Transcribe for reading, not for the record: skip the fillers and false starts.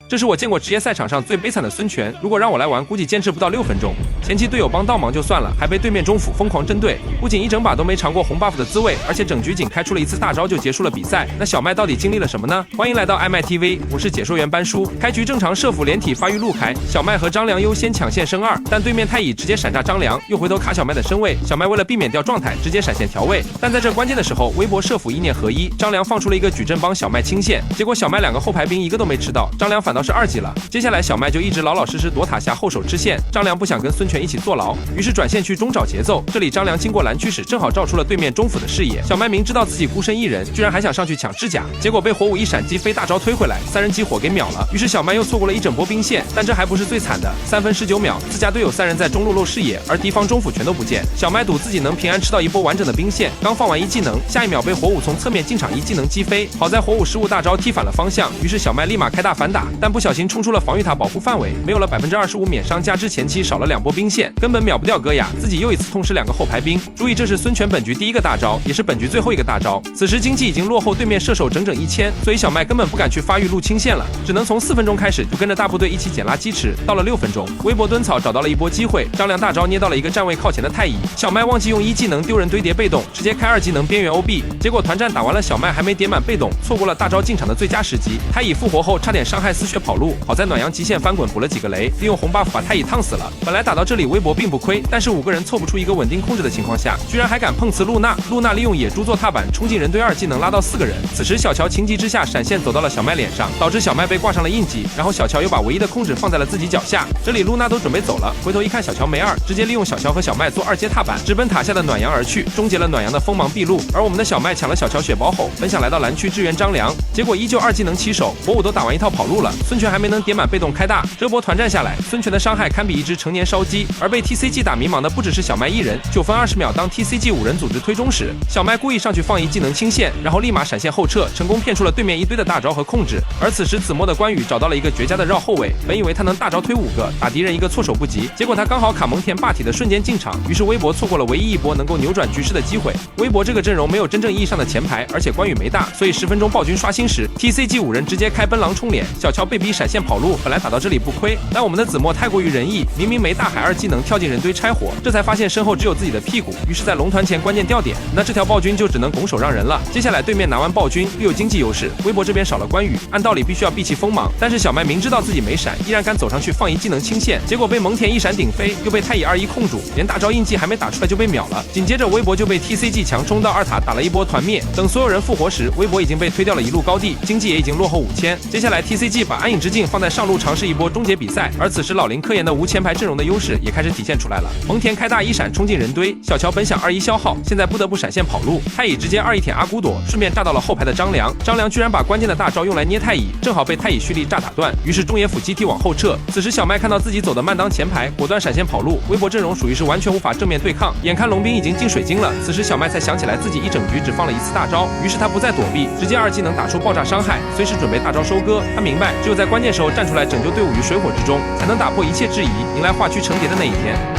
这是我见过职业赛场上最悲惨的孙权，如果让我来玩，估计坚持不到6分钟。前期队友帮倒忙就算了，还被对面中辅疯狂针对，不仅一整把都没尝过红 buff 的滋味，而且整局仅开出了一次大招就结束了比赛。那小麦到底经历了什么呢？欢迎来到爱麦 TV， 我是解说员班叔。开局正常射辅连体发育路开，小麦和张良优先抢线升2，但对面太乙直接闪炸张良，又回头卡小麦的身位，小麦为了避免掉状态，直接闪现调位。但在这关键的时候，微博射辅意念合一，张良放出了一个矩阵帮小麦清线，结果小麦2个后排兵一个都没吃到，张良反倒是2级了。接下来小麦就一直老老实实躲塔下后手吃线，张良不想跟孙权一起坐牢，于是转线去中找节奏。这里张良经过蓝区时正好照出了对面中辅的视野，小麦明知道自己孤身一人，居然还想上去抢指甲，结果被火舞一闪击飞大招推回来，3人激火给秒了。于是小麦又错过了一整波兵线，但这还不是最惨的，3分19秒，自家队友3人在中路露视野，而敌方中辅全都不见。小麦赌自己能平安吃到一波完整的兵线，刚放完一技能，下一秒被火舞从侧面进场一技能击飞，好在火舞失误大招踢反了方向，于是小麦立马开大反打，但不小心冲出了防御塔保护范围，没有了25%免伤，加之前期少了2波兵线，根本秒不掉戈雅，自己又一次痛失2个后排兵。注意，这是孙权本局第1个大招，也是本局最后一个大招。此时经济已经落后对面射手整整1000，所以小麦根本不敢去发育路清线了，只能从4分钟开始就跟着大部队一起捡垃圾吃。到了6分钟，微博蹲草找到了一波机会，张良大招捏到了一个站位靠前的太乙，小麦忘记用1技能丢人堆叠被动，直接开2技能边缘 OB， 结果团战打完了，小麦还没叠满被动，错过了大招进场的最佳时机。太乙复活后差点伤害丝血跑路，好在暖阳极限翻滚补了几个雷，利用红 buff 把太乙烫死了。本来打到这里微博并不亏，但是5个人凑不出一个稳定控制的情况下，居然还敢碰瓷露娜。露娜利用野猪做踏板冲进人堆2技能拉到4个人，此时小乔情急之下闪现走到了小麦脸上，导致小麦被挂上了印记，然后小乔又把唯一的控制放在了自己脚下。这里露娜都准备走了，回头一看小乔没2，直接利用小乔和小麦做2阶踏板直奔塔下的暖阳而去，终结了暖阳的锋芒毕露。而我们的小麦抢了小乔血宝吼，本想来到蓝区支援张良，结果依旧2技能起手，火舞都打完一套跑路了，孙权还没能叠满被动开大。这波团战下来，孙权的伤害堪比一只成年烧鸡，而被 TCG 打迷茫的不只是小麦一人。9分20秒，当 TCG 5人组织推中时，小麦故意上去放一技能清线，然后立马闪现后撤，成功骗出了对面一堆的大招和控制。而此时子墨的关羽找到了一个绝佳的绕后位，本以为他能大招推5个，打敌人一个措手不及，结果他刚好卡蒙恬霸体的瞬间进场，于是微博错过了唯一一波能够扭转局势的机会。微博这个阵容没有真正意义上的前排，而且关羽没大，所以10分钟暴君刷新时 ，TCG 5人直接开奔狼冲脸，小乔被逼闪现跑路，本来打到这里不亏，但我们的子墨太过于仁义，明明没大海2技能跳进人堆拆火，这才发现身后只有自己的屁股，于是在龙团前关键掉点，那这条暴君就只能拱手让人了。接下来对面拿完暴君又有经济优势，微博这边少了关羽，按道理必须要避其锋芒，但是小麦明知道自己没闪，依然敢走上去放一技能清线，结果被蒙恬一闪顶飞，又被太乙2-1控住，连大招印记还没打出来就被秒了。紧接着微博就被 TCG 强冲到2塔打了一波团灭，等所有人复活时，微博已经被推掉了一路高地，经济也已经落后5000。接下来 TCG 把安影之境放在上路尝试一波终结比赛，而此时老林科研的无前排阵容的优势也开始体现出来了。蒙恬开大一闪冲进人堆，小乔本想2-1消耗，现在不得不闪现跑路，太乙直接2-1舔阿古朵，顺便炸到了后排的张良。张良居然把关键的大招用来捏太乙，正好被太乙蓄力炸打断，于是中野辅集体往后撤。此时小麦看到自己走的慢当前排，果断闪现跑路，微博阵容属于是完全无法正面对抗，眼看龙兵已经进水晶了，此时小麦才想起来自己一整局只放了1次大招，于是他不再躲避，直接2技能打出爆炸伤害，随时准备大招收割。他明白只有在关键时候站出来拯救队伍于水火之中，才能打破一切质疑，迎来化区成蝶的那一天。